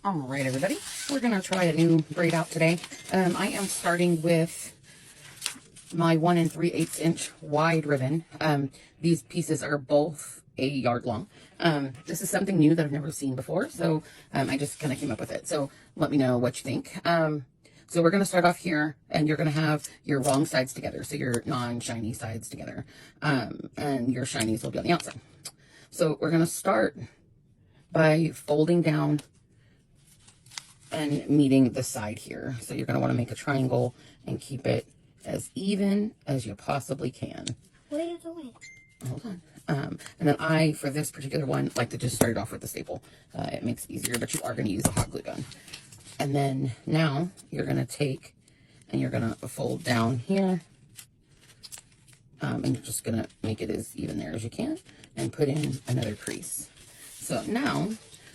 All right, everybody, we're going to try a new braid out today. I am starting with my 1 3/8 inch wide ribbon. These pieces are both a yard long. This is something new that I've never seen before, so I just kind of came up with it. So let me know what you think. So we're going to start off here, and you're going to have your wrong sides together, so your non-shiny sides together, and your shinies will be on the outside. So we're going to start by folding down and meeting the side here. So you're going to want to make a triangle and keep it as even as you possibly can. What are you doing? Hold on. And then for this particular one, like to just start it off with the staple. It makes it easier, but you are going to use a hot glue gun. And then now you're going to take and you're going to fold down here. And you're just going to make it as even there as you can and put in another crease. So now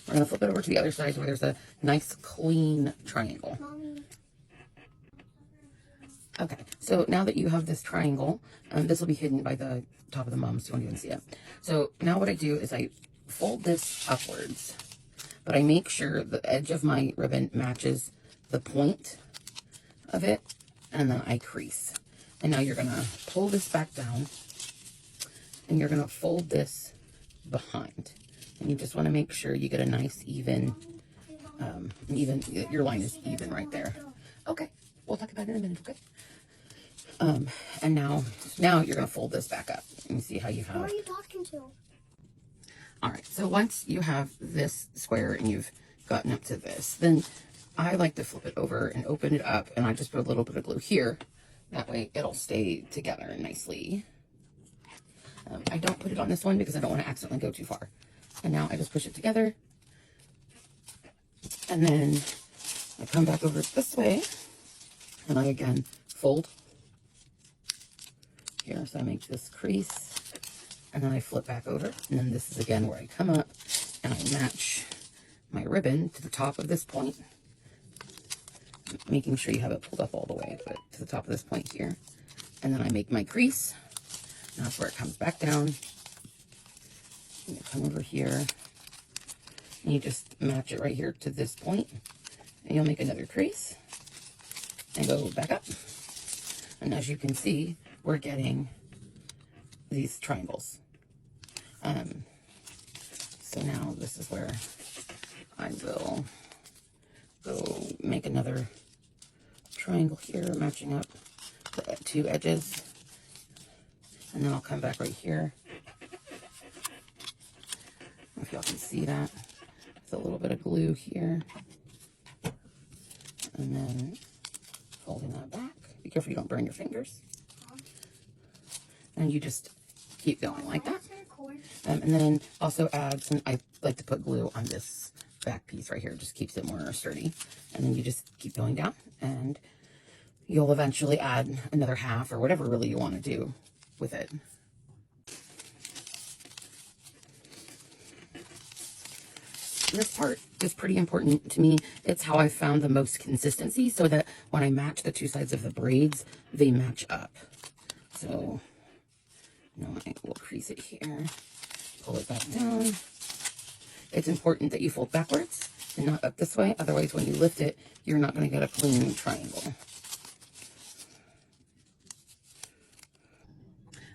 we're going to flip it over to the other side where there's a nice clean triangle. Mommy. Okay, so now that you have this triangle, this will be hidden by the top of the mum, so you won't even see it. So now what I do is I fold this upwards, but I make sure the edge of my ribbon matches the point of it, and then I crease. And now you're gonna pull this back down, and you're gonna fold this behind. And you just wanna make sure you get a nice even, your line is even right there. Okay, we'll talk about it in a minute, okay? And now you're gonna fold this back up and see how you have. Who are you talking to? All right, so once you have this square and you've gotten up to this, then I like to flip it over and open it up, and I just put a little bit of glue here. That way it'll stay together nicely. I don't put it on this one because I don't want to accidentally go too far. And now I just push it together. And then I come back over this way, and I again fold here. So I make this crease. And then I flip back over, and then this is again where I come up and I match my ribbon to the top of this point, making sure you have it pulled up all the way to the top of this point here. And then I make my crease. And that's where it comes back down. And you come over here, and you just match it right here to this point, and you'll make another crease and go back up. And as you can see, we're getting these triangles. So now this is where I will go make another triangle here, matching up the two edges. And then I'll come back right here. I don't know if y'all can see that. With a little bit of glue here. And then folding that back. Be careful you don't burn your fingers. And you just keep going like that. And then also add some, I like to put glue on this back piece right here. It just keeps it more sturdy. And then you just keep going down, and you'll eventually add another half or whatever really you want to do with it. This part is pretty important to me. It's how I found the most consistency, so that when I match the two sides of the braids, they match up. So now I will crease it here, pull it back down. It's important that you fold backwards and not up this way. Otherwise, when you lift it, you're not going to get a clean triangle.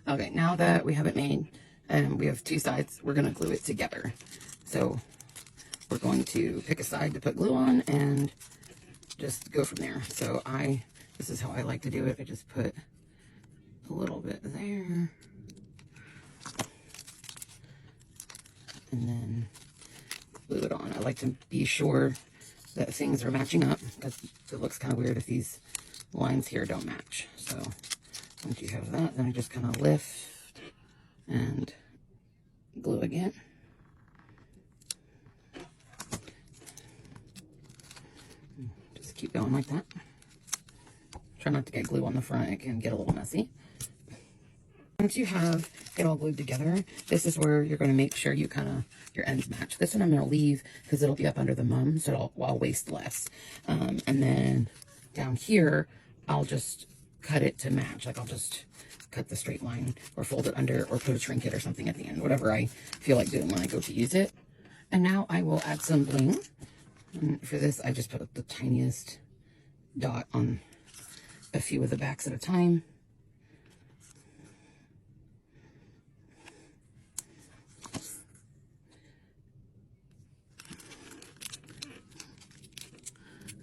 Okay, now that we have it made and we have two sides, we're going to glue it together. So we're going to pick a side to put glue on and just go from there. So this is how I like to do it. I just put a little bit there. And then glue it on. I like to be sure that things are matching up, because it looks kind of weird if these lines here don't match. So once you have that, then I just kind of lift and glue again. Just keep going like that. Try not to get glue on the front. It can get a little messy. Once you have it all glued together, this is where you're going to make sure your ends match. This one I'm going to leave because it'll be up under the mum, so I'll waste less. And then down here, I'll just cut it to match. Like I'll just cut the straight line or fold it under or put a trinket or something at the end, whatever I feel like doing when I go to use it. And now I will add some bling. And for this, I just put the tiniest dot on a few of the backs at a time.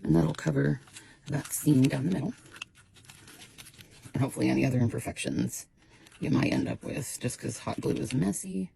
And that'll cover that seam down the middle. And hopefully any other imperfections you might end up with, just because hot glue is messy.